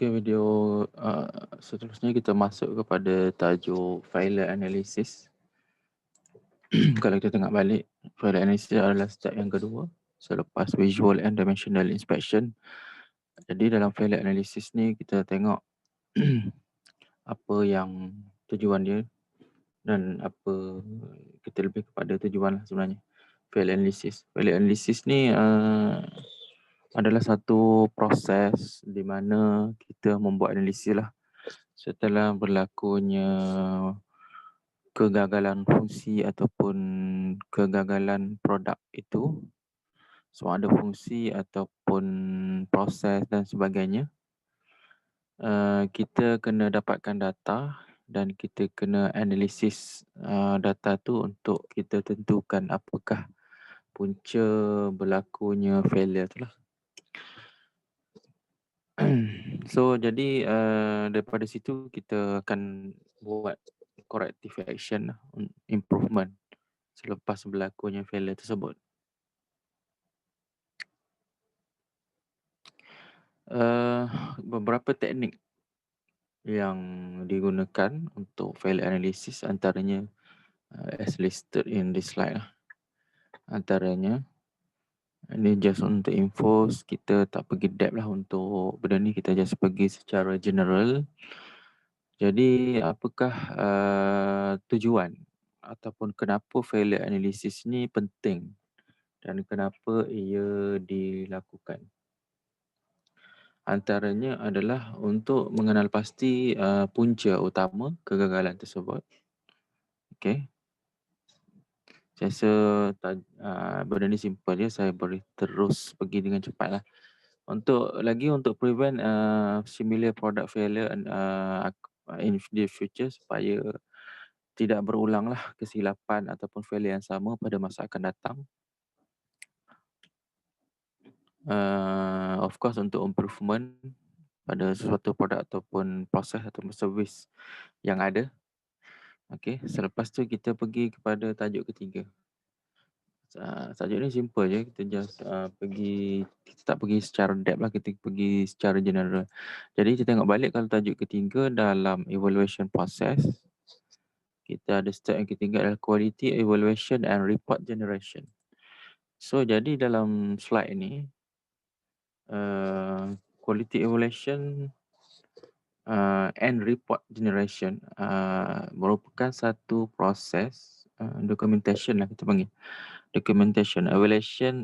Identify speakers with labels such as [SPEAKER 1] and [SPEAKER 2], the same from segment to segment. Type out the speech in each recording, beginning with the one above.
[SPEAKER 1] Okey, video seterusnya kita masuk kepada tajuk failure analysis. Kalau kita tengok balik, failure analysis adalah step yang kedua selepas visual and dimensional inspection. Jadi dalam failure analysis ni kita tengok apa yang tujuan dia dan apa kita lebih kepada tujuan lah sebenarnya. Failure analysis ni adalah satu proses di mana kita membuat analisis lah setelah berlakunya kegagalan fungsi ataupun kegagalan produk itu, sama ada fungsi ataupun proses dan sebagainya. Kita kena dapatkan data dan kita kena analisis data tu untuk kita tentukan apakah punca berlakunya failure tu lah. So jadi daripada situ kita akan buat corrective action lah, improvement selepas berlakunya failure tersebut. Beberapa teknik yang digunakan untuk failure analysis, antaranya as listed in this slide lah. Antaranya ini just untuk info, kita tak pergi depth lah untuk benda ni, kita just pergi secara general. Jadi apakah tujuan ataupun kenapa failure analysis ni penting dan kenapa ia dilakukan? Antaranya adalah untuk mengenal pasti punca utama kegagalan tersebut. Okey. Saya rasa benda ni simple je, saya boleh terus pergi dengan cepatlah. Untuk prevent similar product failure in the future, supaya tidak berulanglah kesilapan ataupun failure yang sama pada masa akan datang. Of course untuk improvement pada sesuatu produk ataupun proses ataupun servis yang ada. Okey, selepas tu kita pergi kepada tajuk ketiga. Tajuk ni simple je, kita just kita tak pergi secara depth lah, kita pergi secara general. Jadi kita tengok balik, kalau tajuk ketiga dalam evaluation process, kita ada step yang ketiga adalah quality evaluation and report generation. So jadi dalam slide ni, quality evaluation and report generation merupakan satu proses documentation lah kita panggil. Documentation, evaluation,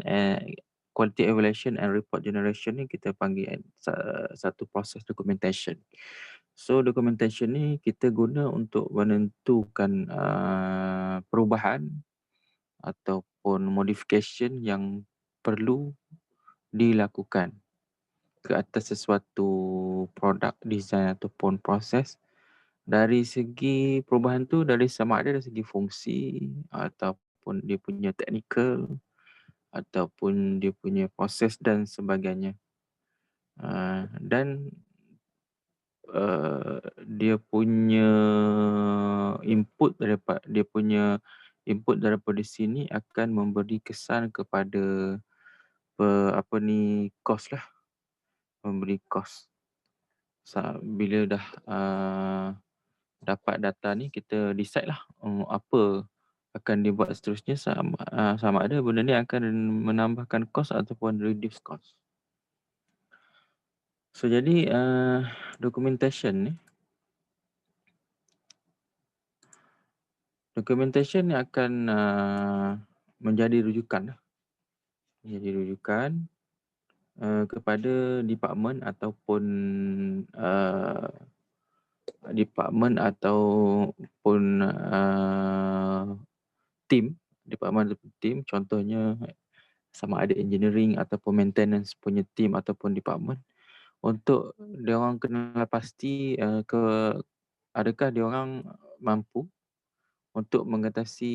[SPEAKER 1] quality evaluation and report generation ni kita panggil satu proses documentation. So documentation ni kita guna untuk menentukan perubahan ataupun modification yang perlu dilakukan ke atas sesuatu produk, design ataupun proses. Dari segi perubahan tu, dari sama ada dari segi fungsi ataupun dia punya technical ataupun dia punya proses dan sebagainya. Dan dia punya input daripada sini akan memberi kesan kepada cost lah. Memberi cost. Bila dah dapat data ni, kita decide lah apa akan dibuat seterusnya, sama ada benda ni akan menambahkan cost ataupun reduce cost. So jadi documentation ni akan menjadi rujukan lah. Menjadi rujukan kepada department ataupun team, contohnya sama ada engineering ataupun maintenance punya team ataupun department, untuk dia orang kena pasti adakah dia orang mampu untuk mengatasi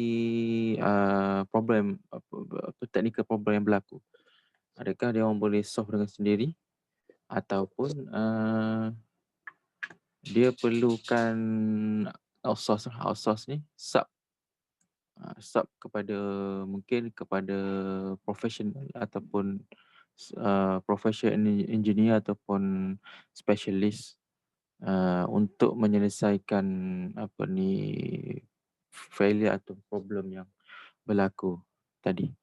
[SPEAKER 1] technical problem yang berlaku. Adakah dia orang boleh solve dengan sendiri ataupun dia perlukan outsource ni sub kepada professional ataupun professional engineer ataupun specialist untuk menyelesaikan apa ni failure atau problem yang berlaku tadi.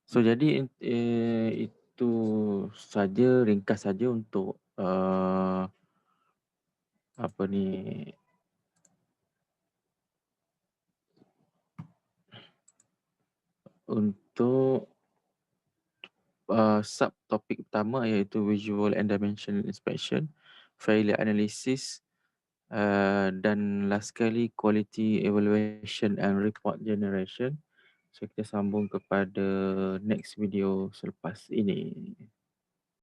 [SPEAKER 1] So jadi itu saja, ringkas saja untuk apa ni untuk subtopik pertama, iaitu visual and dimensional inspection, failure analysis, dan last sekali quality evaluation and report generation. So kita sambung kepada next video selepas ini.